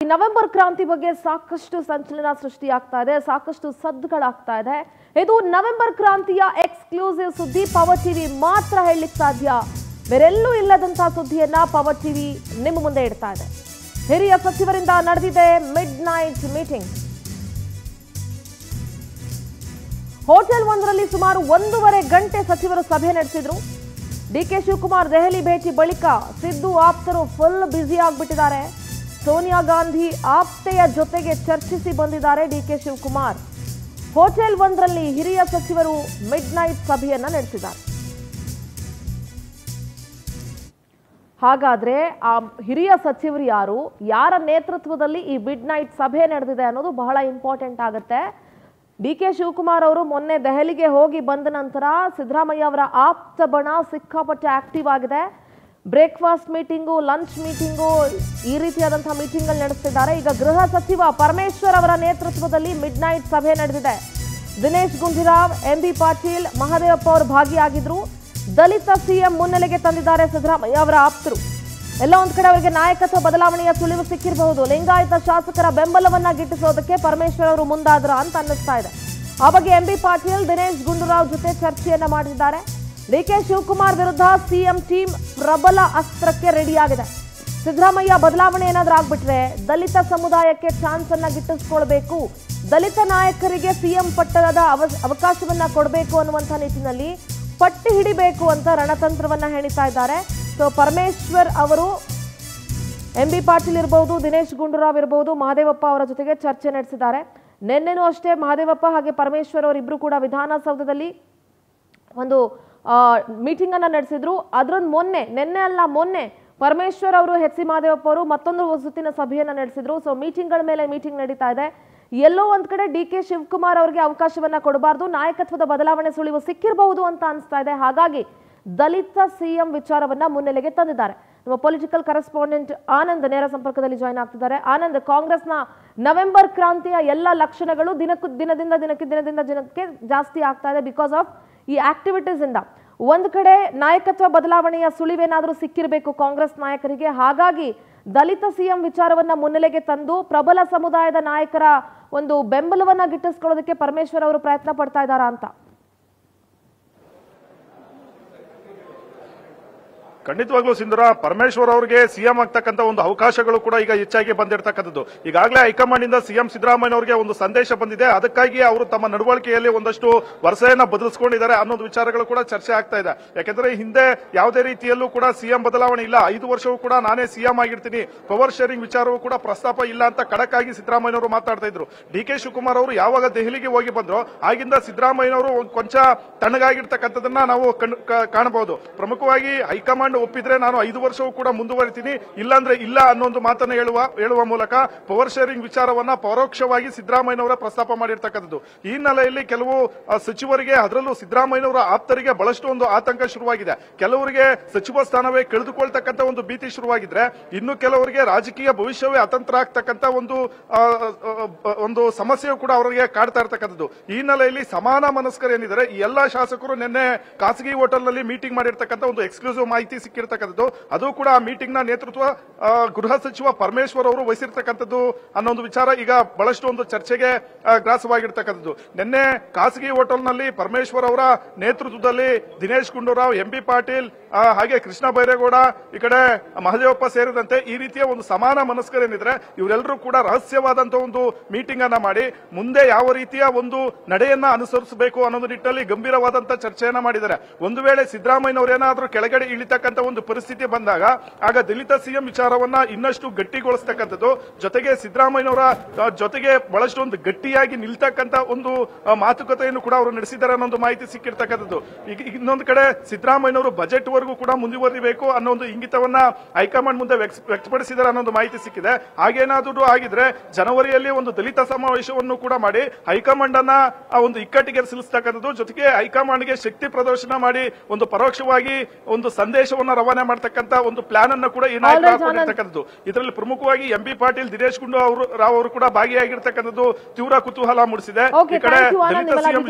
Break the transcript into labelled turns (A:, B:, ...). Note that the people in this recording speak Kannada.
A: ನವೆಂಬರ್ ಕ್ರಾಂತಿ ಬಗ್ಗೆ ಸಾಕಷ್ಟು ಸಂಚಲನ ಸೃಷ್ಟಿಯಾಗ್ತಾ ಇದೆ, ಸಾಕಷ್ಟು ಸದ್ದುಗಳಾಗ್ತಾ ಇದೆ. ಇದು ನವೆಂಬರ್ ಕ್ರಾಂತಿಯ ಎಕ್ಸ್ಕ್ಲೂಸಿವ್ ಸುದ್ದಿ. ಪವರ್ ಟಿವಿ ಮಾತ್ರ ಹೇಳಲಿಕ್ಕೆ ಸಾಧ್ಯ. ಬೇರೆಲ್ಲೂ ಇಲ್ಲದಂತಹ ಸುದ್ದಿಯನ್ನ ಪವರ್ ಟಿವಿ ನಿಮ್ಮ ಮುಂದೆ ಇಡ್ತಾ ಇದೆ. ಹಿರಿಯ ಸಚಿವರಿಂದ ನಡೆದಿದೆ ಮಿಡ್ ನೈಟ್ ಮೀಟಿಂಗ್. ಹೋಟೆಲ್ ಒಂದರಲ್ಲಿ ಸುಮಾರು 1.5 ಗಂಟೆ ಸಚಿವರು ಸಭೆ ನಡೆಸಿದ್ರು. ಡಿಕೆ ಶಿವಕುಮಾರ್ ದೆಹಲಿ ಭೇಟಿ ಬಳಿಕ ಸಿದ್ದು ಆಪ್ತರು ಫುಲ್ ಬ್ಯುಸಿ ಆಗಿಬಿಟ್ಟಿದ್ದಾರೆ. ಸೋನಿಯಾ ಗಾಂಧಿ ಆಪ್ತೆಯ ಜೊತೆಗೆ ಚರ್ಚಿಸಿ ಬಂದಿದ್ದಾರೆ ಡಿಕೆ ಶಿವಕುಮಾರ್. ಹೋಟೆಲ್ ಒಂದರಲ್ಲಿ ಹಿರಿಯ ಸಚಿವರು ಮಿಡ್ ನೈಟ್ ಸಭೆಯನ್ನ ನಡೆಸಿದ್ದಾರೆ. ಹಾಗಾದ್ರೆ ಆ ಹಿರಿಯ ಸಚಿವರು ಯಾರು, ಯಾರ ನೇತೃತ್ವದಲ್ಲಿ ಈ ಮಿಡ್ ನೈಟ್ ಸಭೆ ನಡೆದಿದೆ ಅನ್ನೋದು ಬಹಳ ಇಂಪಾರ್ಟೆಂಟ್ ಆಗುತ್ತೆ. ಡಿಕೆ ಶಿವಕುಮಾರ್ ಅವರು ಮೊನ್ನೆ ದೆಹಲಿಗೆ ಹೋಗಿ ಬಂದ ನಂತರ ಸಿದ್ದರಾಮಯ್ಯ ಅವರ ಆಪ್ತ ಬಣ ಸಿಕ್ಕಾಪಟ್ಟೆ ಆಕ್ಟಿವ್ ಆಗಿದೆ. ಬ್ರೇಕ್ಫಾಸ್ಟ್ ಮೀಟಿಂಗು, ಲಂಚ್ ಮೀಟಿಂಗು, ಈ ರೀತಿಯಾದಂತಹ ಮೀಟಿಂಗ್ಗಳು ನಡೆಸ್ತಿದ್ದಾರೆ. ಈಗ ಗೃಹ ಸಚಿವ ಪರಮೇಶ್ವರ್ ಅವರ ನೇತೃತ್ವದಲ್ಲಿ ಮಿಡ್ ನೈಟ್ ಸಭೆ ನಡೆದಿದೆ. ದಿನೇಶ್ ಗುಂಡೂರಾವ್, ಎಂಬಿ ಪಾಟೀಲ್, ಮಹದೇವಪ್ಪ ಅವರು ಭಾಗಿಯಾಗಿದ್ರು. ದಲಿತ ಸಿಎಂ ಮುನ್ನೆಲೆಗೆ ತಂದಿದ್ದಾರೆ ಸಿದ್ದರಾಮಯ್ಯ ಅವರ ಆಪ್ತರು. ಎಲ್ಲ ಒಂದ್ ಕಡೆ ಅವರಿಗೆ ನಾಯಕತ್ವ ಬದಲಾವಣೆಯ ಸುಳಿವು ಸಿಕ್ಕಿರಬಹುದು. ಲಿಂಗಾಯತ ಶಾಸಕರ ಬೆಂಬಲವನ್ನ ಗಿಟ್ಟಿಸೋದಕ್ಕೆ ಪರಮೇಶ್ವರ್ ಅವರು ಮುಂದಾದ್ರ ಅಂತ ಅನ್ನಿಸ್ತಾ ಇದೆ. ಆ ಬಗ್ಗೆ ಎಂಬಿ ಪಾಟೀಲ್, ದಿನೇಶ್ ಗುಂಡೂರಾವ್ ಜೊತೆ ಚರ್ಚೆಯನ್ನ ಮಾಡಿದ್ದಾರೆ. ಡಿಕೆ ಶಿವಕುಮಾರ್ ವಿರುದ್ಧ ಸಿಎಂ ಟೀಮ್ ಪ್ರಬಲ ಅಸ್ತ್ರಕ್ಕೆ ರೆಡಿಯಾಗಿದೆ. ಸಿದ್ದರಾಮಯ್ಯ ಬದಲಾವಣೆ ಏನಾದ್ರೂ ಆಗ್ಬಿಟ್ರೆ ದಲಿತ ಸಮುದಾಯಕ್ಕೆ ಚಾನ್ಸ್ ಅನ್ನ ಗಿಟ್ಟಿಸ್ಕೊಳ್ಬೇಕು, ದಲಿತ ನಾಯಕರಿಗೆ ಸಿಎಂ ಪಟ್ಟದ ಅವಕಾಶವನ್ನ ಕೊಡಬೇಕು ಅನ್ನುವಂಥ ನಿಟ್ಟಿನಲ್ಲಿ ಪಟ್ಟಿ ಹಿಡಿಬೇಕು ಅಂತ ರಣತಂತ್ರವನ್ನ ಹೆಣಿತಾ ಇದ್ದಾರೆ. ಸೊ ಪರಮೇಶ್ವರ್ ಅವರು ಎಂಬಿ ಪಾಟೀಲ್ ಇರಬಹುದು, ದಿನೇಶ್ ಗುಂಡೂರಾವ್ ಇರಬಹುದು, ಮಹದೇವಪ್ಪ ಅವರ ಜೊತೆಗೆ ಚರ್ಚೆ ನಡೆಸಿದ್ದಾರೆ. ನಿನ್ನೆನೂ ಅಷ್ಟೇ ಮಹದೇವಪ್ಪ ಹಾಗೆ ಪರಮೇಶ್ವರ್ ಅವರಿಬ್ರು ಕೂಡ ವಿಧಾನಸೌಧದಲ್ಲಿ ಒಂದು ಮೀಟಿಂಗ್ ಅನ್ನ ನಡೆಸಿದ್ರು. ಅದ್ರೊಂದು ಮೊನ್ನೆ ಪರಮೇಶ್ವರ್ ಅವರು, ಎಚ್ ಸಿ ಮಹದೇವಪ್ಪ ಅವರು ಮತ್ತೊಂದು ಸುತ್ತಿನ ಸಭೆಯನ್ನ ನಡೆಸಿದ್ರು. ಸೊ ಮೀಟಿಂಗ್ಗಳ ಮೇಲೆ ಮೀಟಿಂಗ್ ನಡೀತಾ ಇದೆ. ಎಲ್ಲೋ ಒಂದ್ ಕಡೆ ಡಿಕೆ ಶಿವಕುಮಾರ್ ಅವರಿಗೆ ಅವಕಾಶವನ್ನ ಕೊಡಬಾರ್ದು, ನಾಯಕತ್ವದ ಬದಲಾವಣೆ ಸುಳಿವು ಸಿಕ್ಕಿರಬಹುದು ಅಂತ ಅನಿಸ್ತಾ ಇದೆ. ಹಾಗಾಗಿ ದಲಿತ ಸಿಎಂ ವಿಚಾರವನ್ನ ಮುನ್ನೆಲೆಗೆ ತಂದಿದ್ದಾರೆ. ನಮ್ಮ ಪೊಲಿಟಿಕಲ್ ಕರೆಸ್ಪಾಂಡೆಂಟ್ ಆನಂದ್ ನೇರ ಸಂಪರ್ಕದಲ್ಲಿ ಜಾಯ್ನ್ ಆಗ್ತಿದ್ದಾರೆ. ಆನಂದ್, ಕಾಂಗ್ರೆಸ್ನ ನವೆಂಬರ್ ಕ್ರಾಂತಿಯ ಎಲ್ಲ ಲಕ್ಷಣಗಳು ದಿನದಿಂದ ದಿನಕ್ಕೆ ಜಾಸ್ತಿ ಆಗ್ತಾ ಇದೆ ಬಿಕಾಸ್ ಆಫ್ ಈ ಆಕ್ಟಿವಿಟೀಸ್ ಇಂದ. ಒಂದ್ ಕಡೆ ನಾಯಕತ್ವ ಬದಲಾವಣೆಯ ಸುಳಿವೇನಾದ್ರೂ ಸಿಕ್ಕಿರಬೇಕು ಕಾಂಗ್ರೆಸ್ ನಾಯಕರಿಗೆ. ಹಾಗಾಗಿ ದಲಿತ ಸಿಎಂ ವಿಚಾರವನ್ನ ಮುನ್ನೆಲೆಗೆ ತಂದು ಪ್ರಬಲ ಸಮುದಾಯದ ನಾಯಕರ ಒಂದು ಬೆಂಬಲವನ್ನ ಗಿಟ್ಟಿಸ್ಕೊಳ್ಳೋದಕ್ಕೆ ಪರಮೇಶ್ವರ್ ಅವರು ಪ್ರಯತ್ನ ಪಡ್ತಾ ಇದ್ದಾರಾ ಅಂತ.
B: ಖಂಡಿತವಾಗ್ಲೂ ಸಿಂಧೂರ, ಪರಮೇಶ್ವರ್ ಅವರಿಗೆ ಸಿಎಂ ಆಗ್ತಕ್ಕಂಥ ಒಂದು ಅವಕಾಶಗಳು ಕೂಡ ಈಗ ಹೆಚ್ಚಾಗಿ ಬಂದಿರತಕ್ಕಂಥದ್ದು. ಈಗಾಗಲೇ ಹೈಕಮಾಂಡ್ ಇಂದ ಸಿಎಂ ಸಿದ್ದರಾಮಯ್ಯ ಅವರಿಗೆ ಒಂದು ಸಂದೇಶ ಬಂದಿದೆ. ಅದಕ್ಕಾಗಿ ಅವರು ತಮ್ಮ ನಡವಳಿಕೆಯಲ್ಲಿ ಒಂದಷ್ಟು ವರಸೆಯನ್ನ ಬದಲಿಸಿಕೊಂಡಿದ್ದಾರೆ ಅನ್ನೋದು ವಿಚಾರಗಳು ಕೂಡ ಚರ್ಚೆ ಆಗ್ತಾ ಇದೆ. ಯಾಕೆಂದ್ರೆ ಹಿಂದೆ ಯಾವುದೇ ರೀತಿಯಲ್ಲೂ ಕೂಡ ಸಿಎಂ ಬದಲಾವಣೆ ಇಲ್ಲ, 5 ವರ್ಷವೂ ಕೂಡ ನಾನೇ ಸಿಎಂ ಆಗಿರ್ತೀನಿ, ಪವರ್ ಶೇರಿಂಗ್ ವಿಚಾರವೂ ಕೂಡ ಪ್ರಸ್ತಾಪ ಇಲ್ಲ ಅಂತ ಖಡಕ್ ಆಗಿ ಸಿದ್ದರಾಮಯ್ಯ ಅವರು ಮಾತಾಡ್ತಾ ಇದ್ರು. ಡಿಕೆ ಶಿವಕುಮಾರ್ ಅವರು ಯಾವಾಗ ದೆಹಲಿಗೆ ಹೋಗಿ ಬಂದ್ರು ಆಗಿಂದ ಸಿದ್ದರಾಮಯ್ಯ ಅವರು ಕೊಂಚ ತಣ್ಣಗಾಗಿರ್ತಕ್ಕಂಥದನ್ನ ನಾವು ಕಾಣಬಹುದು. ಪ್ರಮುಖವಾಗಿ ಹೈಕಮಾಂಡ್ ಒಪ್ಪಿದ್ರೆ ನಾನು 5 ವರ್ಷವೂ ಕೂಡ ಮುಂದುವರಿತೀನಿ, ಇಲ್ಲಾಂದ್ರೆ ಇಲ್ಲ ಅನ್ನೋ ಒಂದು ಮಾತನ್ನ ಹೇಳುವ ಮೂಲಕ ಪವರ್ ಶೇರಿಂಗ್ ವಿಚಾರವನ್ನ ಪರೋಕ್ಷವಾಗಿ ಸಿದ್ದರಾಮಯ್ಯನವರ ಪ್ರಸ್ತಾಪ ಮಾಡಿರ್ತಕ್ಕಂಥದ್ದು. ಈ ಹಿನ್ನೆಲೆಯಲ್ಲಿ ಕೆಲವು ಸಚಿವರಿಗೆ, ಅದರಲ್ಲೂ ಸಿದ್ದರಾಮಯ್ಯನವರ ಆಪ್ತರಿಗೆ ಬಹಳಷ್ಟು ಒಂದು ಆತಂಕ ಶುರುವಾಗಿದೆ. ಕೆಲವರಿಗೆ ಸಚಿವ ಸ್ಥಾನವೇ ಕಳೆದುಕೊಳ್ತಕ್ಕಂಥ ಒಂದು ಭೀತಿ ಶುರುವಾಗಿದ್ರೆ, ಇನ್ನು ಕೆಲವರಿಗೆ ರಾಜಕೀಯ ಭವಿಷ್ಯವೇ ಅತಂತ್ರ ಆಗ್ತಕ್ಕಂಥ ಒಂದು ಸಮಸ್ಯೆಯು ಕೂಡ ಅವರಿಗೆ ಕಾಡ್ತಾ ಇರತಕ್ಕಂಥದ್ದು. ಈ ಹಿನ್ನೆಲೆಯಲ್ಲಿ ಸಮಾನ ಮನಸ್ಕರೇನಿದ್ದಾರೆ ಈ ಎಲ್ಲಾ ಶಾಸಕರು ನಿನ್ನೆ ಖಾಸಗಿ ಹೋಟೆಲ್ನಲ್ಲಿ ಮೀಟಿಂಗ್ ಮಾಡಿರ್ತಕ್ಕಂಥ ಒಂದು ಎಕ್ಸ್ಕ್ಲೂಸಿವ್ ಮಾಹಿತಿ ಸಿಕ್ಕಿರ್ತಕ್ಕಂಥದ್ದು. ಅದು ಕೂಡ ಮೀಟಿಂಗ್ ನ ನೇತೃತ್ವ ಗೃಹ ಸಚಿವ ಪರಮೇಶ್ವರ್ ಅವರು ವಹಿಸಿರ್ತಕ್ಕಂಥದ್ದು ಅನ್ನೋ ಒಂದು ವಿಚಾರ ಈಗ ಬಹಳಷ್ಟು ಒಂದು ಚರ್ಚೆಗೆ ಗ್ರಾಸವಾಗಿರ್ತಕ್ಕಂಥದ್ದು. ನಿನ್ನೆ ಖಾಸಗಿ ಹೋಟೆಲ್ನಲ್ಲಿ ಪರಮೇಶ್ವರ್ ಅವರ ನೇತೃತ್ವದಲ್ಲಿ ದಿನೇಶ್ ಗುಂಡೂರಾವ್, ಎಂಬಿ ಪಾಟೀಲ್, ಹಾಗೆ ಕೃಷ್ಣ ಬೈರೇಗೌಡ, ಈ ಕಡೆ ಮಹದೇವಪ್ಪ ಸೇರಿದಂತೆ ಈ ರೀತಿಯ ಒಂದು ಸಮಾನ ಮನಸ್ಕರೇನಿದ್ರೆ ಇವರೆಲ್ಲರೂ ಕೂಡ ರಹಸ್ಯವಾದಂತಹ ಒಂದು ಮೀಟಿಂಗ್ ಅನ್ನ ಮಾಡಿ ಮುಂದೆ ಯಾವ ರೀತಿಯ ಒಂದು ನಡೆಯನ್ನ ಅನುಸರಿಸಬೇಕು ಅನ್ನೋದು ನಿಟ್ಟಿನಲ್ಲಿ ಗಂಭೀರವಾದಂತಹ ಚರ್ಚೆಯನ್ನ ಮಾಡಿದ್ದಾರೆ. ಒಂದು ವೇಳೆ ಸಿದ್ದರಾಮಯ್ಯನವರೇನಾದ್ರೂ ಕೆಳಗಡೆ ಇಳಿತಕ್ಕಂಥ ಒಂದು ಪರಿಸ್ಥಿತಿ ಬಂದಾಗ ಆಗ ದಲಿತ ಸಿಎಂ ವಿಚಾರವನ್ನ ಇನ್ನಷ್ಟು ಗಟ್ಟಿಗೊಳಿಸತಕ್ಕಂಥದ್ದು, ಜೊತೆಗೆ ಸಿದ್ದರಾಮಯ್ಯನವರ ಜೊತೆಗೆ ಬಹಳಷ್ಟು ಒಂದು ಗಟ್ಟಿಯಾಗಿ ನಿಲ್ತಕ್ಕಂಥ ಒಂದು ಮಾತುಕತೆಯನ್ನು ಕೂಡ ಅವರು ನಡೆಸಿದ್ದಾರೆ ಅನ್ನೋ ಮಾಹಿತಿ ಸಿಕ್ಕಿರ್ತಕ್ಕಂಥದ್ದು. ಈಗ ಇನ್ನೊಂದು ಕಡೆ ಸಿದ್ದರಾಮಯ್ಯನವರು ಬಜೆಟ್ ವರೆಗೂ ಕೂಡ ಮುಂದುವರಿಬೇಕು ಅನ್ನೋ ಒಂದು ಇಂಗಿತವನ್ನ ಹೈಕಮಾಂಡ್ ಮುಂದೆ ವ್ಯಕ್ತಪಡಿಸಿದ್ದಾರೆ ಅನ್ನೋ ಮಾಹಿತಿ ಸಿಕ್ಕಿದೆ. ಹಾಗೇನಾದರೂ ಆಗಿದ್ರೆ ಜನವರಿಯಲ್ಲಿ ಒಂದು ದಲಿತ ಸಮಾವೇಶವನ್ನು ಕೂಡ ಮಾಡಿ ಹೈಕಮಾಂಡ್ ಅನ್ನ ಒಂದು ಇಕ್ಕಟ್ಟಿಗೆ ಸಿಲುಸ್ತಕ್ಕಂಥದ್ದು, ಜೊತೆಗೆ ಹೈಕಮಾಂಡ್ಗೆ ಶಕ್ತಿ ಪ್ರದರ್ಶನ ಮಾಡಿ ಒಂದು ಪರೋಕ್ಷವಾಗಿ ಒಂದು ಸಂದೇಶವನ್ನು ರವಾನೆ ಮಾಡತಕ್ಕಂತ ಒಂದು ಪ್ಲಾನ್ ಅನ್ನು ಕೂಡ ಈ ನಾಯಕರು ಹಾಕೊಂಡಿರ್ತಕ್ಕಂಥದ್ದು. ಇದರಲ್ಲಿ ಪ್ರಮುಖವಾಗಿ ಎಂಬಿ ಪಾಟೀಲ್, ದಿನೇಶ್ ಗುಂಡೂರಾವ್ ಅವರು ಕೂಡ ಭಾಗಿಯಾಗಿರ್ತಕ್ಕಂಥದ್ದು ತೀವ್ರ ಕುತೂಹಲ ಮೂಡಿಸಿದೆ. ಈ ಕಡೆ ದಲಿತ ಸಿಎಂ